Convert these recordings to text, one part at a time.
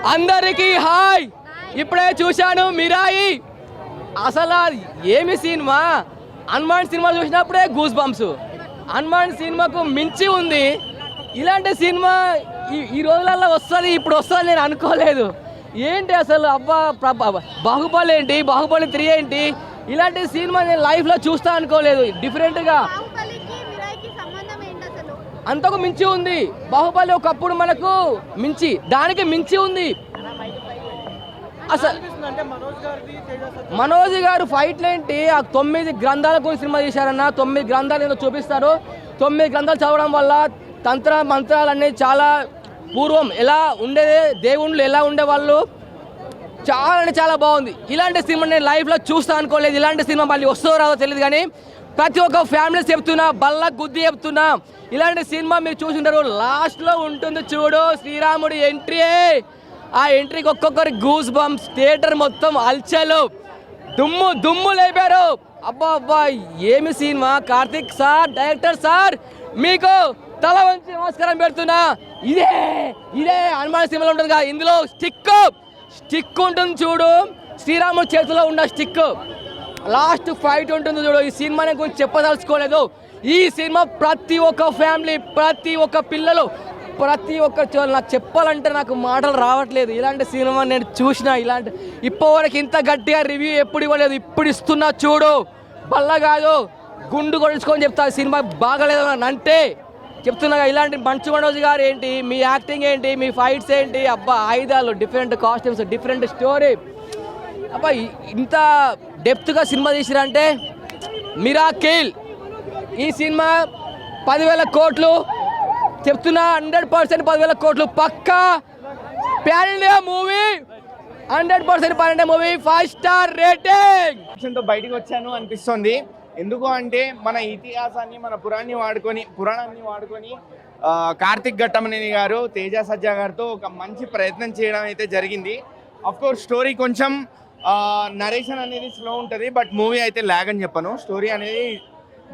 అందరికీ హాయ్. ఇప్పుడే చూశాను మిరాయి. అసలు ఏమి సినిమా. హనుమాన్ సినిమా చూసినప్పుడే గూస్ బంప్స్. హనుమాన్ సినిమాకు మించి ఉంది. ఇలాంటి సినిమా ఈ రోజులలో వస్తుంది, ఇప్పుడు వస్తుంది నేను అనుకోలేదు. ఏంటి అసలు అబ్బా, బాహుబలి ఏంటి, బాహుబలి 3 ఏంటి, ఇలాంటి సినిమా నేను లైఫ్లో చూస్తా అనుకోలేదు. డిఫరెంట్గా అంతకు మించి ఉంది. బాహుబలి ఒకప్పుడు మనకు మించి, దానికి మించి ఉంది. అసలు మనోజ్ గారు ఫైట్లు ఏంటి, ఆ 9 గ్రంథాల గురించి సినిమా తీశారన్న. 9 గ్రంథాలు ఏదో చూపిస్తారు. 9 గ్రంథాలు చదవడం వల్ల తంత్ర మంత్రాలు అనేది చాలా పూర్వం ఎలా ఉండేది, దేవుళ్ళు ఎలా ఉండేవాళ్ళు, చాలా అంటే చాలా బాగుంది. ఇలాంటి సినిమా నేను లైఫ్లో చూస్తా అనుకోలేదు. ఇలాంటి సినిమా మళ్ళీ వస్తుందో రాదో తెలియదు, కానీ ప్రతి ఒక్క ఫ్యామిలీస్ చెప్తున్నా, బల్ల గుద్ది చెప్తున్నా, ఇలాంటి సినిమా మీరు చూసింటారు. లాస్ట్లో ఉంటుంది చూడు, శ్రీరాముడి ఎంట్రీ. ఆ ఎంట్రీకి ఒక్కొక్కరి గూస్ బంప్స్, థియేటర్ మొత్తం అల్చలు, దుమ్ము దుమ్ము లేపారు. అబ్బా అబ్బా, ఏమి cinema. Karthik sir, director sir, మీకు తల వంచి నమస్కారం పెడుతున్నా. ఇదే ఇదే హనుమాన్ సినిమాలో ఉంటుంది కదా, ఇందులో స్టిక్ ఉంటుంది చూడు, శ్రీరాముడి చేతిలో ఉన్న స్టిక్. లాస్ట్ ఫైట్ ఉంటుంది చూడు. ఈ సినిమాని గురించి చెప్పదలుచుకోలేదు. ఈ సినిమా ప్రతి ఒక్క ఫ్యామిలీ, ప్రతి ఒక్క పిల్లలు, ప్రతి ఒక్క నాకు చెప్పాలంటే నాకు మాటలు రావట్లేదు. ఇలాంటి సినిమా నేను చూసిన, ఇలాంటి ఇప్పటివరకు ఇంత గట్టిగా రివ్యూ ఎప్పుడు ఇవ్వలేదు. ఇప్పుడు ఇస్తున్నా చూడు. బల్ల కాదు, గుండు కొడుచుకొని చెప్తా. సినిమా బాగలేదు అని అంటే చెప్తున్నా. ఇలాంటి మంచు మనోజ్ గారు ఏంటి, మీ యాక్టింగ్ ఏంటి, మీ ఫైట్స్ ఏంటి, అబ్బా ఆయుధాలు, డిఫరెంట్ కాస్ట్యూమ్స్, డిఫరెంట్ స్టోరీ, అబ్బా ఇంత డెప్త్గా సినిమా తీసిరంటే మిరాకిల్. ఈ సినిమా 10,000 కోట్లు చెప్తున్నా, 100% 10,000 కోట్లు పక్కా. Pan India movie, 100% pan India movie, 5 star rating. బయటకు వచ్చాను అనిపిస్తుంది. ఎందుకు అంటే మన ఇతిహాసాన్ని, మన పురాణాన్ని వాడుకొని కార్తిక్ ఘట్టమనేని గారు తేజ సజ్జా గారితో ఒక మంచి ప్రయత్నం చేయడం అయితే జరిగింది. అఫ్కోర్స్ స్టోరీ కొంచెం నరేషన్ అనేది స్లో ఉంటుంది, బట్ మూవీ అయితే ల్యాగ్ అని చెప్పను. స్టోరీ అనేది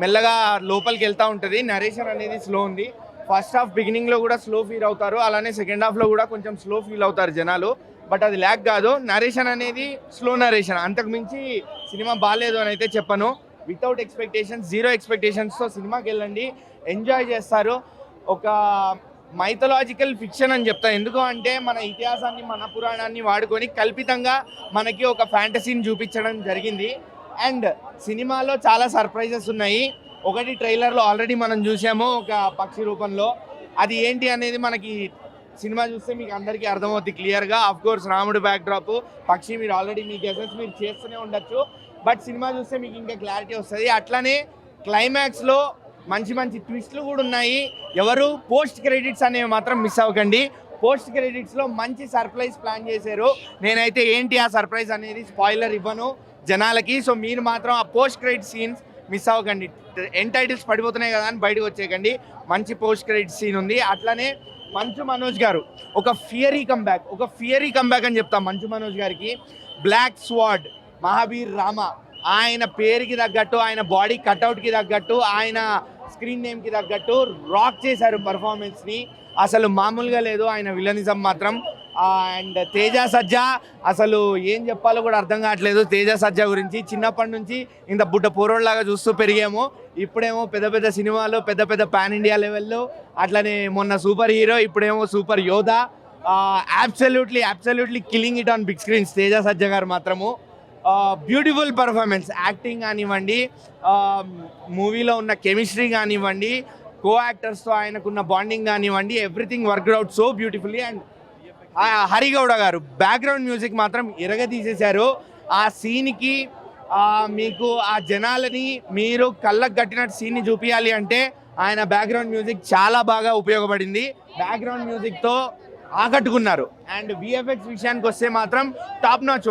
మెల్లగా లోపలికి వెళ్తూ ఉంటుంది. నరేషన్ అనేది స్లో ఉంది. ఫస్ట్ హాఫ్ బిగినింగ్లో కూడా స్లో ఫీల్ అవుతారు, అలానే సెకండ్ హాఫ్లో కూడా కొంచెం స్లో ఫీల్ అవుతారు జనాలు, బట్ అది ల్యాగ్ కాదు. నరేషన్ అనేది స్లో నరేషన్. అంతకు మించి సినిమా బాగాలేదు అని అయితే చెప్పను. వితౌట్ ఎక్స్పెక్టేషన్స్, 0 ఎక్స్పెక్టేషన్స్తో సినిమాకి వెళ్ళండి, ఎంజాయ్ చేస్తారు. ఒక మైథలాజికల్ ఫిక్షన్ అని చెప్తాను. ఎందుకు అంటే మన ఇతిహాసాన్ని, మన పురాణాన్ని వాడుకొని కల్పితంగా మనకి ఒక ఫ్యాంటసీని చూపించడం జరిగింది. అండ్ సినిమాలో చాలా సర్ప్రైజెస్ ఉన్నాయి. ఒకటి ట్రైలర్లో ఆల్రెడీ మనం చూసాము, ఒక పక్షి రూపంలో. అది ఏంటి అనేది మనకి సినిమా చూస్తే మీకు అందరికీ అర్థమవుతుంది క్లియర్గా. ఆఫ్ కోర్స్ రాముడు బ్యాక్ డ్రాప్, పక్షి, మీరు ఆల్రెడీ మీ గెసెస్ మీరు చేస్తూనే ఉండొచ్చు, బట్ సినిమా చూస్తే మీకు ఇంకా క్లారిటీ వస్తుంది. అట్లానే క్లైమాక్స్లో మంచి మంచి ట్విస్ట్లు కూడా ఉన్నాయి. ఎవరు పోస్ట్ క్రెడిట్స్ అనేవి మాత్రం మిస్ అవ్వకండి. పోస్ట్ క్రెడిట్స్లో మంచి సర్ప్రైజ్ ప్లాన్ చేశారు. నేనైతే ఏంటి ఆ సర్ప్రైజ్ అనేది స్పాయిలర్ ఇవ్వను జనాలకి. సో మీరు మాత్రం ఆ పోస్ట్ క్రెడిట్ సీన్స్ మిస్ అవ్వకండి. ఎండ్ టైటిల్స్ పడిపోతున్నాయి కదా అని బయటకు వచ్చేయకండి. మంచి పోస్ట్ క్రెడిట్ సీన్ ఉంది. అట్లానే మంచు మనోజ్ గారు ఒక ఫియరీ కంబ్యాక్ అని చెప్తాం మంచు మనోజ్ గారికి. బ్లాక్ స్వాడ్, మహావీర్ రామ, ఆయన పేరుకి తగ్గట్టు, ఆయన బాడీ కట్అవుట్కి తగ్గట్టు, ఆయన స్క్రీన్ నేమ్కి తగ్గట్టు రాక్ చేశారు పర్ఫార్మెన్స్ని. అసలు మామూలుగా లేదు ఆయన విలనిజం మాత్రం. అండ్ తేజ సజ్జా, అసలు ఏం చెప్పాలో కూడా అర్థం కావట్లేదు తేజ సజ్జా గురించి. చిన్నప్పటి నుంచి ఇంత బుడ్డ పోరోడ్లాగా చూస్తూ పెరిగాము. ఇప్పుడేమో పెద్ద పెద్ద సినిమాలు, పెద్ద పెద్ద పాన్ ఇండియా లెవెల్లో, అట్లనే మొన్న సూపర్ హీరో, ఇప్పుడేమో super Yodha. Absolutely killing it on big screens Teja Sajja గారు మాత్రము. బ్యూటిఫుల్ పర్ఫార్మెన్స్, యాక్టింగ్ కానివ్వండి, మూవీలో ఉన్న కెమిస్ట్రీ కానివ్వండి, కో యాక్టర్స్తో ఆయనకున్న బాండింగ్ కానివ్వండి, everything worked out so beautifully. And Harigowda గారు బ్యాక్గ్రౌండ్ మ్యూజిక్ మాత్రం తీసేశారు. ఆ సీన్కి మీకు ఆ జనాలని మీరు కళ్ళకు కట్టినట్టు సీన్ని చూపించాలి అంటే ఆయన బ్యాక్గ్రౌండ్ మ్యూజిక్ చాలా బాగా ఉపయోగపడింది. బ్యాక్గ్రౌండ్ మ్యూజిక్తో ఆకట్టుకున్నారు. అండ్ విఎఫ్ఎక్స్ విషయానికి వస్తే మాత్రం టాప్ నాచ్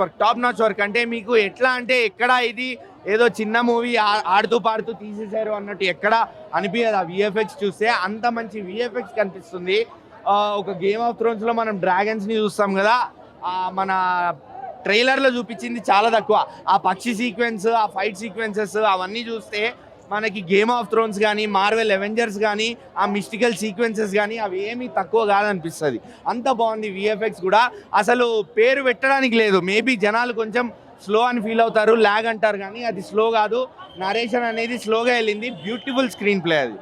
వర్క్. అంటే మీకు ఎట్లా అంటే ఎక్కడ ఇది ఏదో చిన్న మూవీ ఆడుతూ పాడుతూ తీసేశారు అన్నట్టు ఎక్కడ అనిపించదు. ఆ విఎఫ్ఎక్స్ చూస్తే అంత మంచి విఎఫ్ఎక్స్ కనిపిస్తుంది. ఒక గేమ్ ఆఫ్ థ్రోన్స్లో మనం డ్రాగన్స్ని చూస్తాం కదా, మన ట్రైలర్లో చూపించింది చాలా తక్కువ. ఆ పక్షి సీక్వెన్స్, ఆ ఫైట్ సీక్వెన్సెస్ అవన్నీ చూస్తే మనకి గేమ్ ఆఫ్ థ్రోన్స్ కానీ మార్వెల్ అవెంజర్స్ కానీ ఆ మిస్టికల్ సీక్వెన్సెస్ కానీ అవి ఏమీ తక్కువ కాదనిపిస్తుంది. అంత బాగుంది. విఎఫ్ఎక్స్ కూడా అసలు పేరు పెట్టడానికి లేదు. మేబీ జనాలు కొంచెం స్లో అని ఫీల్ అవుతారు, ల్యాగ్ అంటారు, కానీ అది స్లో కాదు. నరేషన్ అనేది స్లోగా వెళ్ళింది. బ్యూటిఫుల్ స్క్రీన్ ప్లే అది.